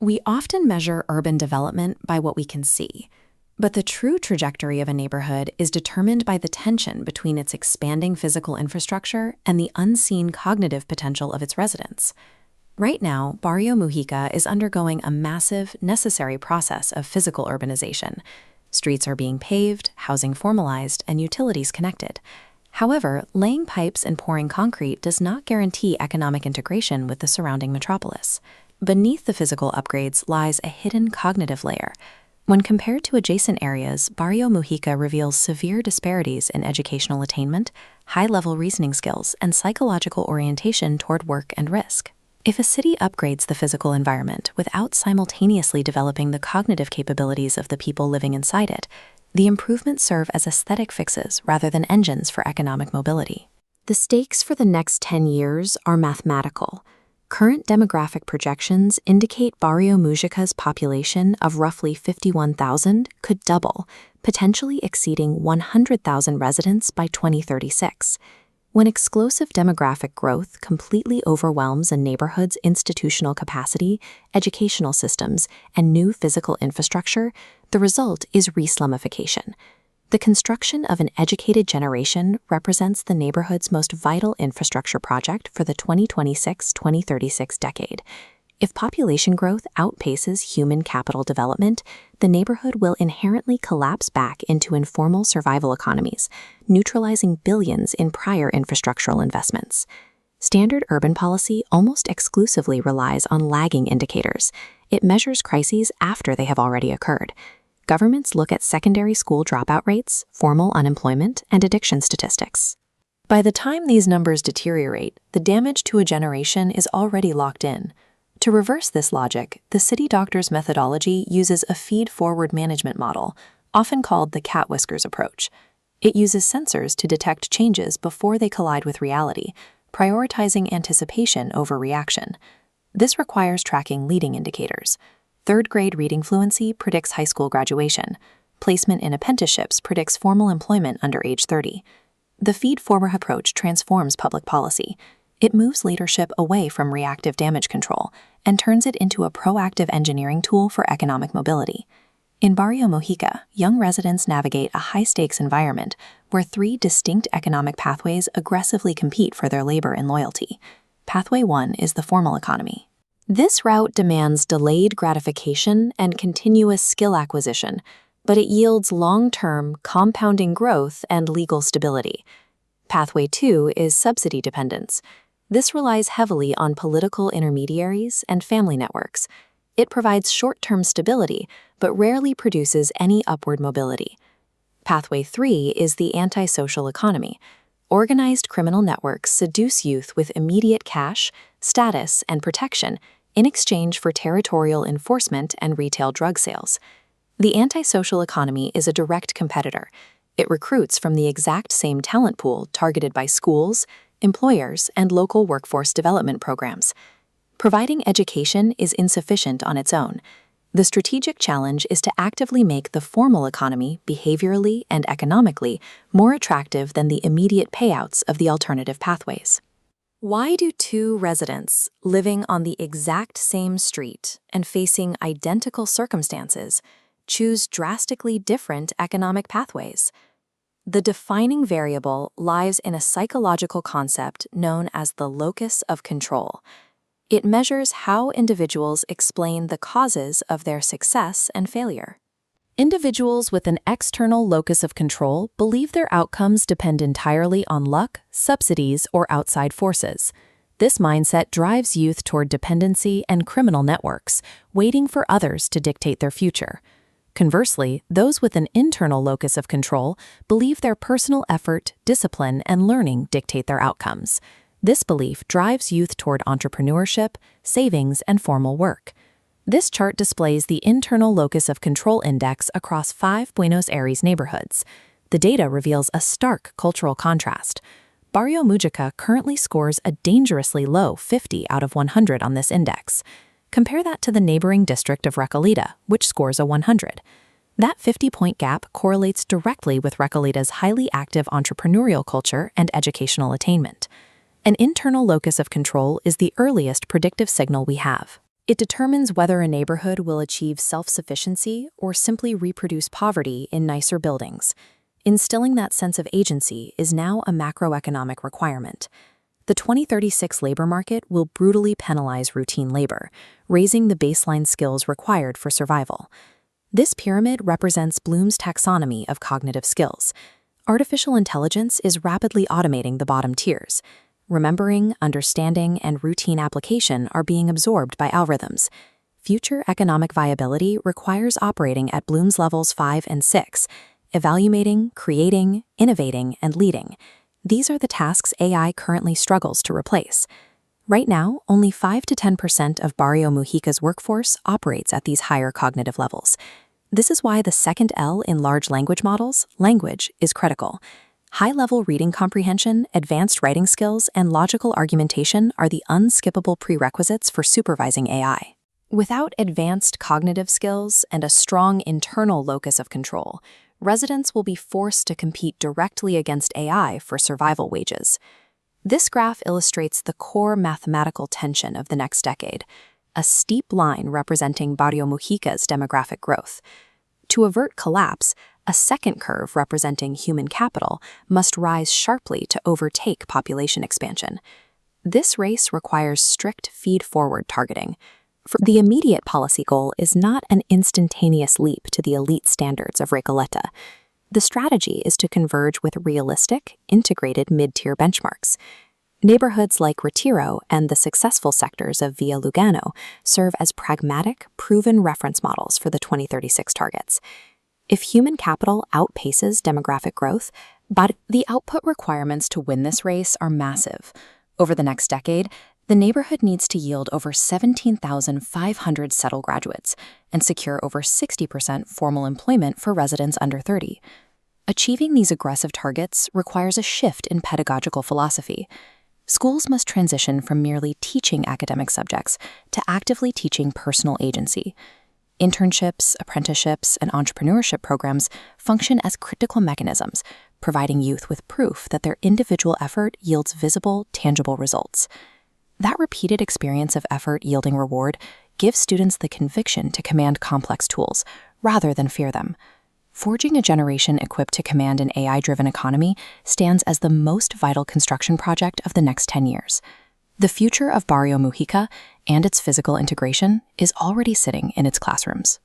We often measure urban development by what we can see, but the true trajectory of a neighborhood is determined by the tension between its expanding physical infrastructure and the unseen cognitive potential of its residents. Right now, Barrio Mujica is undergoing a massive, necessary process of physical urbanization. Streets are being paved, housing formalized, and utilities connected. However, laying pipes and pouring concrete does not guarantee economic integration with the surrounding metropolis. Beneath the physical upgrades lies a hidden cognitive layer. When compared to adjacent areas, Barrio Mujica reveals severe disparities in educational attainment, high-level reasoning skills, and psychological orientation toward work and risk. If a city upgrades the physical environment without simultaneously developing the cognitive capabilities of the people living inside it, the improvements serve as aesthetic fixes rather than engines for economic mobility. The stakes for the next 10 years are mathematical. Current demographic projections indicate Barrio Mujica's population of roughly 51,000 could double, potentially exceeding 100,000 residents by 2036. When explosive demographic growth completely overwhelms a neighborhood's institutional capacity, educational systems, and new physical infrastructure, the result is re-slumification. The construction of an educated generation represents the neighborhood's most vital infrastructure project for the 2026-2036 decade. If population growth outpaces human capital development, the neighborhood will inherently collapse back into informal survival economies, neutralizing billions in prior infrastructural investments. Standard urban policy almost exclusively relies on lagging indicators. It measures crises after they have already occurred. Governments look at secondary school dropout rates, formal unemployment, and addiction statistics. By the time these numbers deteriorate, the damage to a generation is already locked in. To reverse this logic, the city doctor's methodology uses a feed-forward management model, often called the cat whiskers approach. It uses sensors to detect changes before they collide with reality, prioritizing anticipation over reaction. This requires tracking leading indicators. Third-grade reading fluency predicts high school graduation. Placement in apprenticeships predicts formal employment under age 30. The feed-forward approach transforms public policy. It moves leadership away from reactive damage control and turns it into a proactive engineering tool for economic mobility. In Barrio Mujica, young residents navigate a high-stakes environment where three distinct economic pathways aggressively compete for their labor and loyalty. Pathway 1 is the formal economy. This route demands delayed gratification and continuous skill acquisition, but it yields long-term, compounding growth and legal stability. Pathway 2 is subsidy dependence. This relies heavily on political intermediaries and family networks. It provides short-term stability, but rarely produces any upward mobility. Pathway 3 is the antisocial economy. Organized criminal networks seduce youth with immediate cash, status, and protection in exchange for territorial enforcement and retail drug sales. The antisocial economy is a direct competitor. It recruits from the exact same talent pool targeted by schools, employers, and local workforce development programs. Providing education is insufficient on its own. The strategic challenge is to actively make the formal economy behaviorally and economically more attractive than the immediate payouts of the alternative pathways. Why do two residents living on the exact same street and facing identical circumstances choose drastically different economic pathways? The defining variable lies in a psychological concept known as the locus of control. It measures how individuals explain the causes of their success and failure. Individuals with an external locus of control believe their outcomes depend entirely on luck, subsidies, or outside forces. This mindset drives youth toward dependency and criminal networks, waiting for others to dictate their future. Conversely, those with an internal locus of control believe their personal effort, discipline, and learning dictate their outcomes. This belief drives youth toward entrepreneurship, savings, and formal work. This chart displays the internal locus of control index across 5 Buenos Aires neighborhoods. The data reveals a stark cultural contrast. Barrio Mujica currently scores a dangerously low 50 out of 100 on this index. Compare that to the neighboring district of Recoleta, which scores a 100. That 50-point gap correlates directly with Recoleta's highly active entrepreneurial culture and educational attainment. An internal locus of control is the earliest predictive signal we have. It determines whether a neighborhood will achieve self-sufficiency or simply reproduce poverty in nicer buildings. Instilling that sense of agency is now a macroeconomic requirement. The 2036 labor market will brutally penalize routine labor, raising the baseline skills required for survival. This pyramid represents Bloom's taxonomy of cognitive skills. Artificial intelligence is rapidly automating the bottom tiers. Remembering, understanding, and routine application are being absorbed by algorithms. Future economic viability requires operating at Bloom's levels 5 and 6, evaluating, creating, innovating, and leading. These are the tasks AI currently struggles to replace. Right now, only 5 to 10% of Barrio Mujica's workforce operates at these higher cognitive levels. This is why the second L in large language models, language, is critical. High-level reading comprehension, advanced writing skills, and logical argumentation are the unskippable prerequisites for supervising AI. Without advanced cognitive skills and a strong internal locus of control, residents will be forced to compete directly against AI for survival wages. This graph illustrates the core mathematical tension of the next decade, a steep line representing Barrio Mujica's demographic growth. To avert collapse, a second curve representing human capital must rise sharply to overtake population expansion. This race requires strict feed-forward targeting. The immediate policy goal is not an instantaneous leap to the elite standards of Recoleta. The strategy is to converge with realistic, integrated mid-tier benchmarks. Neighborhoods like Retiro and the successful sectors of Villa Lugano serve as pragmatic, proven reference models for the 2036 targets. If human capital outpaces demographic growth, but the output requirements to win this race are massive. Over the next decade, the neighborhood needs to yield over 17,500 settle graduates and secure over 60% formal employment for residents under 30. Achieving these aggressive targets requires a shift in pedagogical philosophy. Schools must transition from merely teaching academic subjects to actively teaching personal agency. Internships, apprenticeships, and entrepreneurship programs function as critical mechanisms, providing youth with proof that their individual effort yields visible, tangible results. That repeated experience of effort yielding reward gives students the conviction to command complex tools, rather than fear them. Forging a generation equipped to command an AI-driven economy stands as the most vital construction project of the next 10 years. The future of Barrio Mujica and its physical integration is already sitting in its classrooms.